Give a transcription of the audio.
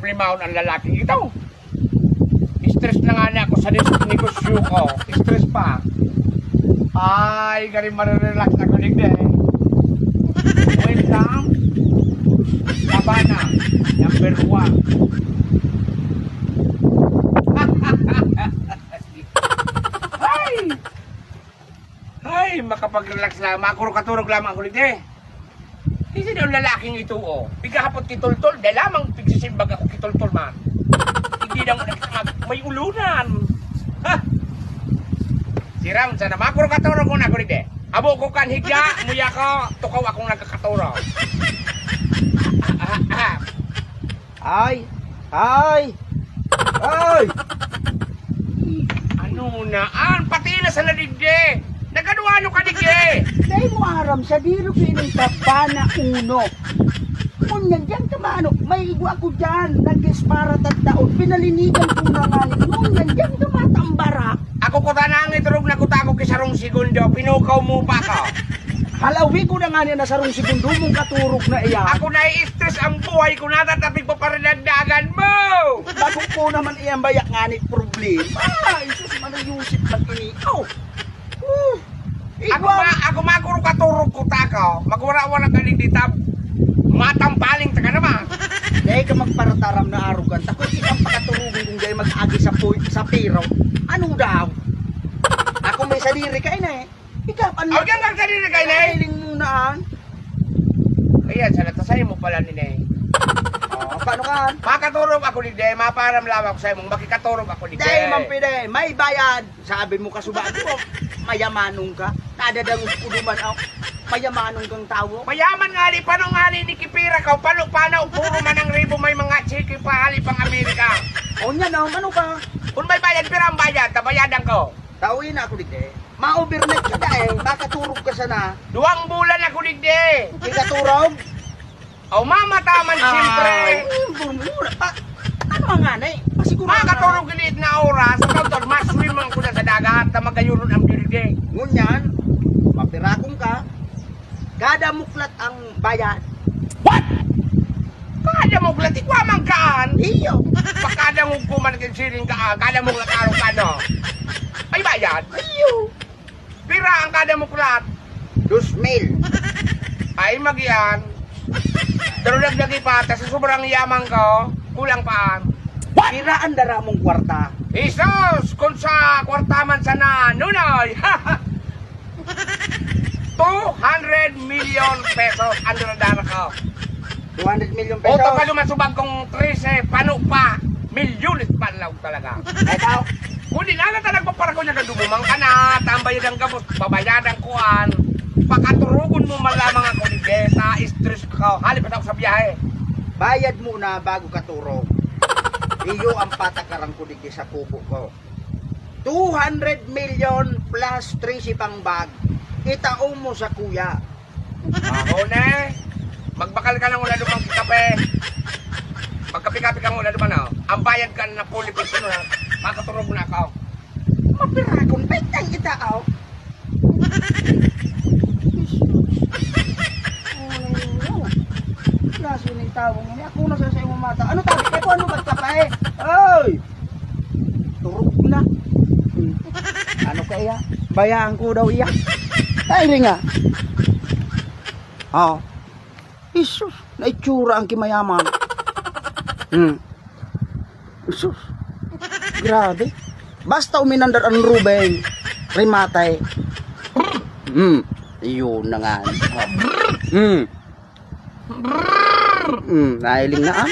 problema ang lalaki ito. Stress na nga niya ako sa negosyo ko. Stress pa. Ay, galing marirelax ako ligde. Wait lang. Sabana, number 1. Ay, makapag-relax lang. Makurok-katurok lamang ako ligde. Hindi daw lalaking ito, oh. Pigahapot kitultol, dahil lamang pigsisimbag ako kitultol man. Hindi daw may ulunan. Ha? Siram, sana makurok-katurok ko na ako ligde. Abo ko kan higa, muya ko, tukaw akong nagkakaturok. Ay! Ay! Ay! Ano naan? Pati na sa nadigde. Nagaduano ka digde. Dahil mo aram sa diro pinong tabana uno. Ngunyan dyan kamano, may igwa ko dyan. Nag-espara taon, pinalinigan ko na nga. Ngunyan dyan tumatambara. Ako ko tanang iturog na kutako kisarong segundo. Pinukaw mo pa ka. Halawi ko na nga niya nasarong segundo mong katurok na iya. Ako na-i-stress ang buhay ko na tatapig pa parinagdagan mo. Bago po naman iyang bayak nga ni problema. Ay, sus, manayusip man inikaw. Ako makurok-katurok ko takaw. Magwara-wara ka ning ditab. Matampaling ta ka naman. Dahil ka magparataram na arrogant. Ako ikang pakaturugin kung dahil mag-agi sa piraw. Ano daw? Ako may sarili ka na eh. Ikaw, ano? Huwag kang magsalita kay Nay. Kailing munaan. Ayan, sa natasay mo pala ni Nay. Oh, paano ka? Makaturog ako ni Day, maparam lamang ako sa'yo mong makikaturog ako ni Day. Day, mampide, may bayad. Sabi mo kasubado mo, mayamanong ka. Nadadangog ko duman ako. Mayamanong kang tao. Mayaman nga li, paano nga li ni Kipira ka? Paano, puro man ang ribo may mga chiki pa hali pang Amerika. O niya na, ano ka? Kung may bayad, pira ang bayad, tabayadan ko. Tawin ako dito. Ma-overnight ka dahil, makaturog ka sana. 2 bulan ako ni Day. Ikaturog? O mamataman siyempre. Mura pa. Ano nga na eh? Pasiguro Makaturog gilit na oras, ang mas swimang ko na sa dagat na magayuron ang beauty. ngunyan, mapirakong ka, kada muklat ang bayad. What? Kada mo glat, ikwamang kaan. Iyo. Pakada mo kuman siring ka, kada mo glat araw ka no. Ay bayad. Iyo. Pira ang kada mo glat. 2,000. Ay magian. Pero nagdagi pa, sa sobrang yamang ko, kulang paan. Pira ang dara mong kwarta. Isos, kung sa kwartaman sana, nunoy. 200 million pesos ang dinadara ko. 200 million O pesos. to ka lumasubag kong 13, paano pa? Milyones pa lang talaga. Ikaw, Kung di na nagpapara ko niya ka dumumang ka na, tambayan ang gabos, babayadan ko an. Pakaturugon mo malamang ako ni Beta, stress ko, halip ako sa biyahe. bayad muna bago ka turog. Iyo ang patakaran ko dito sa kubo ko. 200 million plus 3 pang bag. Itaong mo sa kuya. Ako na, magbakal ka ng una dumang kape. Magkapi-kapi ka ng una dumang na. Ang bayad ka na fully paid na, makaturog na ako. Mapirakon, baitang itaaw. Klase ng tawang ini. Ako na sa iyong mata. Ano tabi kayo? Ano ba't ka pa eh? Oy! Turog na. Ano kaya? Bayaan ko daw iya. Ay, nga. Oh. Isus, naitsura ang kimayaman. Isus. Grabe. Basta uminandar ang Ruben. Rimatay. Yun na nga. Nahiling na ah.